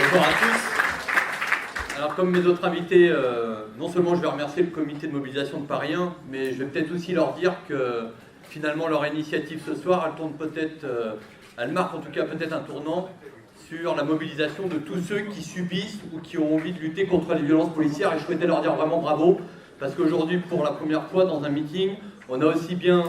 Bonjour à tous. Alors comme mes autres invités, non seulement je vais remercier le comité de mobilisation de Paris 1, mais je vais peut-être aussi leur dire que finalement leur initiative ce soir, elle tourne peut-être, elle marque en tout cas peut-être un tournant sur la mobilisation de tous ceux qui subissent ou qui ont envie de lutter contre les violences policières. Et je souhaitais leur dire vraiment bravo, parce qu'aujourd'hui, pour la première fois dans un meeting, on a aussi bien,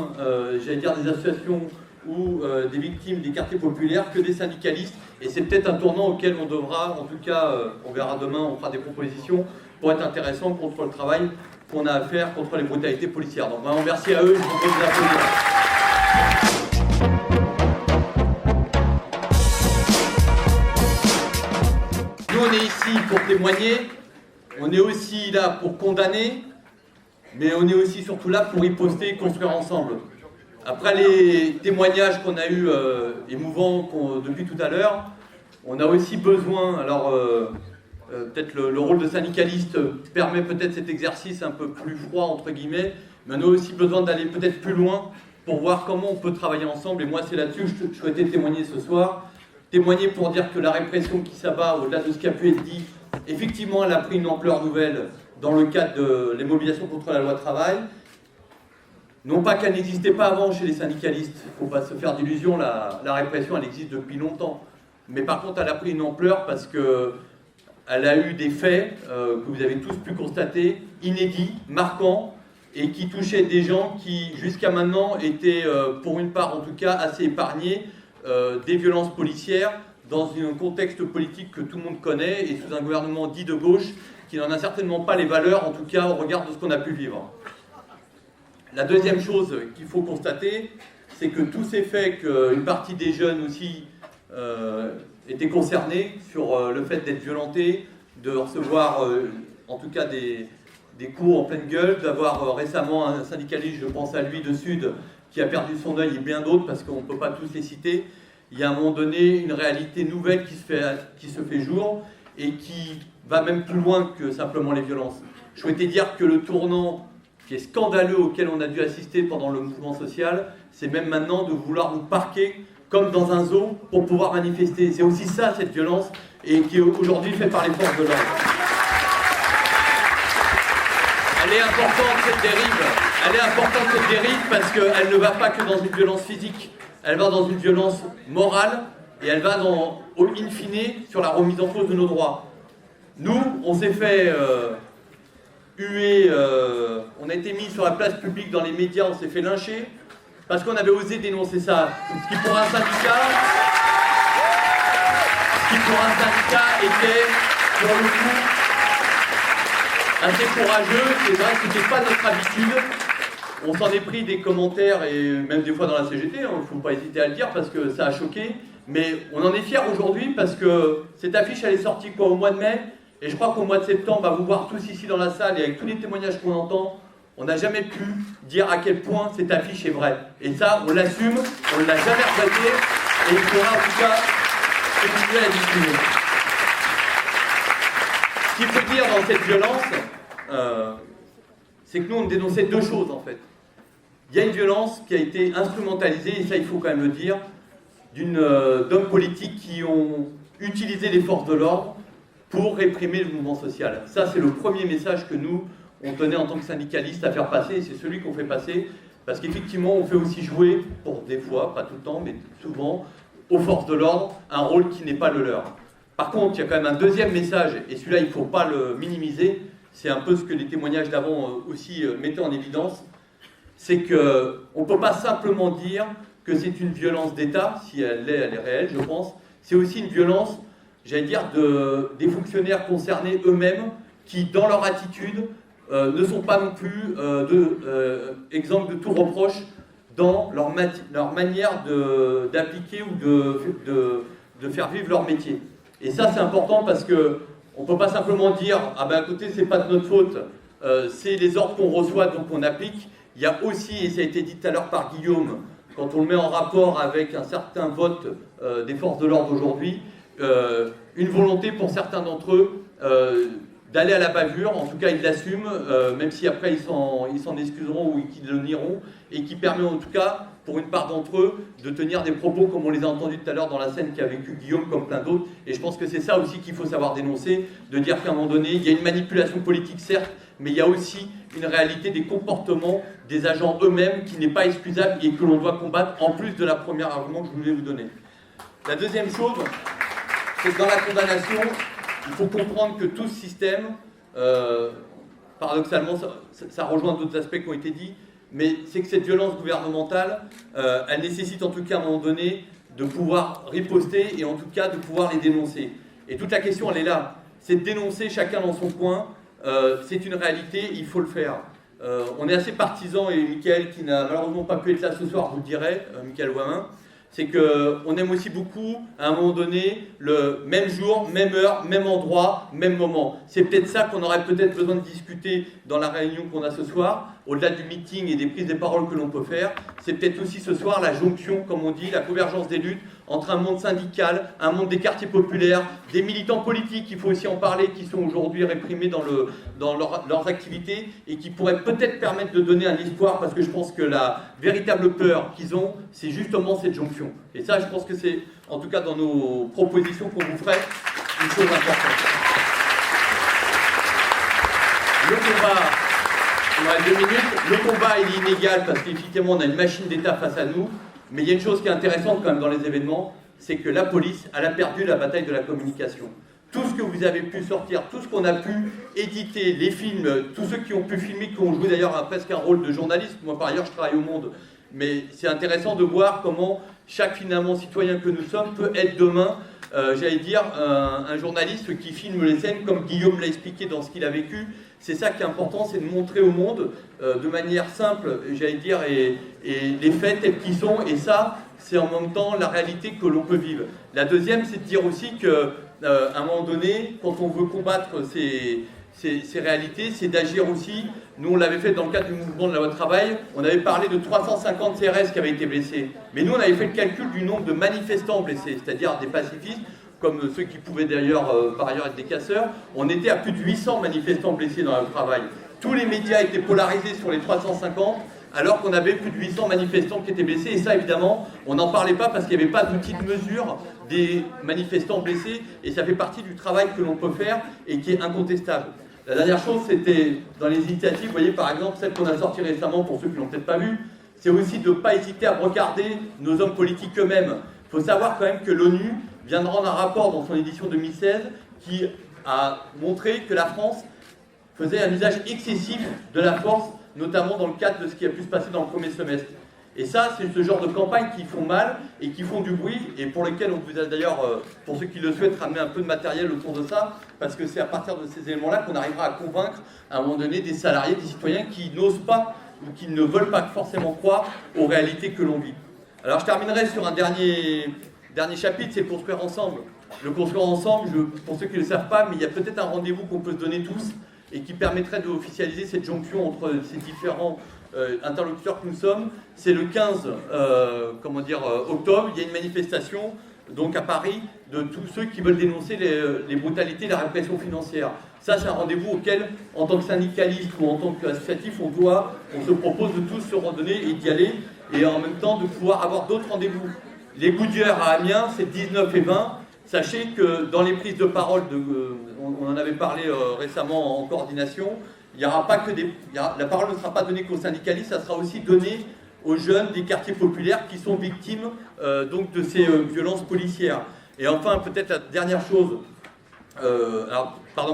j'allais dire, des associations ou des victimes des quartiers populaires que des syndicalistes. Et c'est peut-être un tournant auquel on devra, en tout cas, on verra demain, on fera des propositions pour être intéressant contre le travail qu'on a à faire contre les brutalités policières. Donc vraiment merci à eux, je vous prie de les applaudir. Nous on est ici pour témoigner, on est aussi là pour condamner, mais on est aussi surtout là pour riposter et construire ensemble. Après les témoignages qu'on a eus émouvants depuis tout à l'heure, on a aussi besoin, alors peut-être le rôle de syndicaliste permet peut-être cet exercice un peu plus froid entre guillemets, mais on a aussi besoin d'aller peut-être plus loin pour voir comment on peut travailler ensemble. Et moi c'est là-dessus que je souhaitais témoigner ce soir. Témoigner pour dire que la répression qui s'abat, au-delà de ce qui a pu être dit, effectivement elle a pris une ampleur nouvelle dans le cadre de les mobilisations contre la loi travail. Non pas qu'elle n'existait pas avant chez les syndicalistes, il ne faut pas se faire d'illusions, la répression elle existe depuis longtemps. Mais par contre elle a pris une ampleur parce qu'elle a eu des faits que vous avez tous pu constater, inédits, marquants, et qui touchaient des gens qui jusqu'à maintenant étaient, pour une part en tout cas, assez épargnés des violences policières dans un contexte politique que tout le monde connaît et sous un gouvernement dit de gauche qui n'en a certainement pas les valeurs, en tout cas au regard de ce qu'on a pu vivre. La deuxième chose qu'il faut constater, c'est que tous ces faits qu'une partie des jeunes aussi étaient concernés sur le fait d'être violentés, de recevoir en tout cas des coups en pleine gueule, d'avoir récemment un syndicaliste, je pense à lui de Sud, qui a perdu son œil et bien d'autres parce qu'on ne peut pas tous les citer. Il y a à un moment donné une réalité nouvelle qui se fait jour et qui va même plus loin que simplement les violences. Je souhaitais dire que le tournant qui est scandaleux auquel on a dû assister pendant le mouvement social, c'est même maintenant de vouloir nous parquer comme dans un zoo pour pouvoir manifester. C'est aussi ça, cette violence, et qui est aujourd'hui faite par les forces de l'ordre. Elle est importante, cette dérive. Elle est importante, cette dérive, parce qu'elle ne va pas que dans une violence physique. Elle va dans une violence morale, et elle va in fine sur la remise en cause de nos droits. Nous, on s'est fait huer, on a été mis sur la place publique dans les médias, on s'est fait lyncher, parce qu'on avait osé dénoncer ça. Ce qui pour un syndicat était, pour le coup, assez courageux. C'est vrai que ce n'était pas notre habitude. On s'en est pris des commentaires, et même des fois dans la CGT, il ne faut pas hésiter à le dire, parce que ça a choqué. Mais on en est fiers aujourd'hui, parce que cette affiche, elle est sortie au mois de mai. Et je crois qu'au mois de septembre, à vous voir tous ici dans la salle et avec tous les témoignages qu'on entend, on n'a jamais pu dire à quel point cette affiche est vraie. Et ça, on l'assume, on ne l'a jamais regretté, et il faudra en tout cas continuer à la diffuser. Ce qu'il faut dire dans cette violence, c'est que nous, on dénonçait deux choses en fait. Il y a une violence qui a été instrumentalisée, et ça il faut quand même le dire, d'hommes politiques qui ont utilisé les forces de l'ordre pour réprimer le mouvement social. Ça, c'est le premier message que nous, on tenait en tant que syndicalistes à faire passer, et c'est celui qu'on fait passer, parce qu'effectivement, on fait aussi jouer, pour des fois, pas tout le temps, mais souvent, aux forces de l'ordre, un rôle qui n'est pas le leur. Par contre, il y a quand même un deuxième message, et celui-là, il ne faut pas le minimiser, c'est un peu ce que les témoignages d'avant aussi mettaient en évidence, c'est qu'on ne peut pas simplement dire que c'est une violence d'État, si elle est réelle, je pense, c'est aussi une violence, j'allais dire, des fonctionnaires concernés eux-mêmes qui, dans leur attitude, ne sont pas non plus exemples de tout reproche dans leur manière d'appliquer ou de faire vivre leur métier. Et ça, c'est important parce qu'on ne peut pas simplement dire « Ah ben écoutez, c'est pas de notre faute, c'est les ordres qu'on reçoit, donc on applique ». Il y a aussi, et ça a été dit tout à l'heure par Guillaume, quand on le met en rapport avec un certain vote des forces de l'ordre aujourd'hui, une volonté pour certains d'entre eux d'aller à la bavure, en tout cas ils l'assument, même si après ils s'en excuseront ou qu'ils le nieront, et qui permet en tout cas pour une part d'entre eux, de tenir des propos comme on les a entendus tout à l'heure dans la scène qu'a vécu Guillaume, comme plein d'autres. Et je pense que c'est ça aussi qu'il faut savoir dénoncer, de dire qu'à un moment donné, il y a une manipulation politique, certes, mais il y a aussi une réalité des comportements des agents eux-mêmes qui n'est pas excusable et que l'on doit combattre, en plus de la première argument que je voulais vous donner. La deuxième chose, c'est que dans la condamnation, il faut comprendre que tout ce système, paradoxalement, ça rejoint d'autres aspects qui ont été dits, mais c'est que cette violence gouvernementale, elle nécessite en tout cas à un moment donné de pouvoir riposter et en tout cas de pouvoir les dénoncer. Et toute la question, elle est là. C'est de dénoncer chacun dans son coin. C'est une réalité, il faut le faire. On est assez partisans, et Mickaël, qui n'a malheureusement pas pu être là ce soir, vous le dirait, Mickaël Wamin, c'est qu'on aime aussi beaucoup, à un moment donné, le même jour, même heure, même endroit, même moment. C'est peut-être ça qu'on aurait peut-être besoin de discuter dans la réunion qu'on a ce soir, au-delà du meeting et des prises de parole que l'on peut faire. C'est peut-être aussi ce soir la jonction, comme on dit, la convergence des luttes entre un monde syndical, un monde des quartiers populaires, des militants politiques, il faut aussi en parler, qui sont aujourd'hui réprimés dans leurs activités et qui pourraient peut-être permettre de donner un espoir, parce que je pense que la véritable peur qu'ils ont, c'est justement cette jonction. Et ça, je pense que c'est, en tout cas dans nos propositions qu'on vous ferait, une chose importante. Le combat, il reste 2 minutes, le combat il est inégal parce qu'effectivement on a une machine d'État face à nous, mais il y a une chose qui est intéressante quand même dans les événements, c'est que la police, elle a perdu la bataille de la communication. Tout ce que vous avez pu sortir, tout ce qu'on a pu éditer, les films, tous ceux qui ont pu filmer, qui ont joué d'ailleurs presque un rôle de journaliste, moi par ailleurs je travaille au Monde, mais c'est intéressant de voir comment chaque finalement citoyen que nous sommes peut être demain, j'allais dire, un journaliste qui filme les scènes comme Guillaume l'a expliqué dans ce qu'il a vécu. C'est ça qui est important, c'est de montrer au monde de manière simple, j'allais dire, et les faits tels qu'ils sont, et ça, c'est en même temps la réalité que l'on peut vivre. La deuxième, c'est de dire aussi qu'à un moment donné, quand on veut combattre ces réalités, c'est d'agir aussi. Nous, on l'avait fait dans le cadre du mouvement de la loi de travail, on avait parlé de 350 CRS qui avaient été blessés. Mais nous, on avait fait le calcul du nombre de manifestants blessés, c'est-à-dire des pacifistes, comme ceux qui pouvaient d'ailleurs par ailleurs être des casseurs. On était à plus de 800 manifestants blessés dans le travail. Tous les médias étaient polarisés sur les 350, alors qu'on avait plus de 800 manifestants qui étaient blessés. Et ça, évidemment, on n'en parlait pas parce qu'il n'y avait pas d'outil de mesure des manifestants blessés. Et ça fait partie du travail que l'on peut faire et qui est incontestable. La dernière chose, c'était dans les initiatives, vous voyez par exemple celle qu'on a sortie récemment, pour ceux qui ne l'ont peut-être pas vue, c'est aussi de ne pas hésiter à regarder nos hommes politiques eux-mêmes. Il faut savoir quand même que l'ONU vient de rendre un rapport dans son édition 2016 qui a montré que la France faisait un usage excessif de la force, notamment dans le cadre de ce qui a pu se passer dans le premier semestre. Et ça, c'est ce genre de campagnes qui font mal et qui font du bruit, et pour lesquelles on vous a d'ailleurs, pour ceux qui le souhaitent, ramener un peu de matériel autour de ça, parce que c'est à partir de ces éléments-là qu'on arrivera à convaincre, à un moment donné, des salariés, des citoyens qui n'osent pas ou qui ne veulent pas forcément croire aux réalités que l'on vit. Alors je terminerai sur un dernier chapitre, c'est le construire ensemble. Le construire ensemble, pour ceux qui ne le savent pas, mais il y a peut-être un rendez-vous qu'on peut se donner tous et qui permettrait d'officialiser cette jonction entre ces différents interlocuteurs que nous sommes. C'est le 15 octobre, il y a une manifestation donc à Paris de tous ceux qui veulent dénoncer les brutalités et la répression financière. Ça, c'est un rendez-vous auquel, en tant que syndicaliste ou en tant qu'associatif, on se propose de tous se redonner et d'y aller, et en même temps de pouvoir avoir d'autres rendez-vous. Les Goodyear à Amiens, c'est 19 et 20. Sachez que dans les prises de parole, on en avait parlé récemment en coordination, il y aura pas que la parole ne sera pas donnée qu'aux syndicalistes, ça sera aussi donné aux jeunes des quartiers populaires qui sont victimes donc de ces violences policières. Et enfin, peut-être la dernière chose,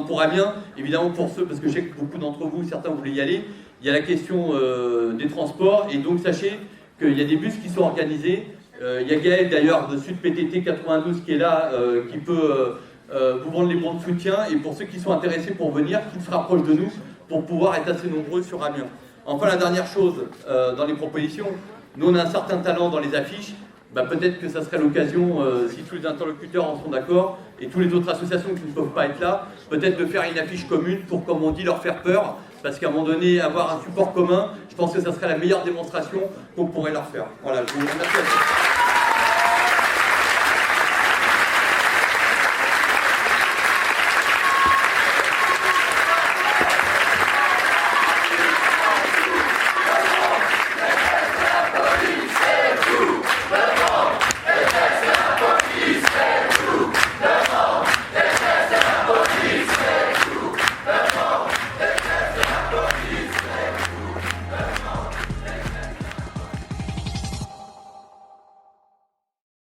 pour Amiens, évidemment pour ceux, parce que je sais que beaucoup d'entre vous, certains voulaient y aller, il y a la question des transports, et donc sachez qu'il y a des bus qui sont organisés. Il y a Gaël d'ailleurs de Sud PTT 92 qui est là, qui peut vous vendre les bons de soutien, et pour ceux qui sont intéressés pour venir, qu'ils se rapprochent de nous pour pouvoir être assez nombreux sur Amiens. Enfin, la dernière chose dans les propositions, nous on a un certain talent dans les affiches, peut-être que ça serait l'occasion, si tous les interlocuteurs en sont d'accord, et toutes les autres associations qui ne peuvent pas être là, peut-être de faire une affiche commune pour, comme on dit, leur faire peur, parce qu'à un moment donné, avoir un support commun, je pense que ça serait la meilleure démonstration qu'on pourrait leur faire. Voilà, je vous remercie à tous.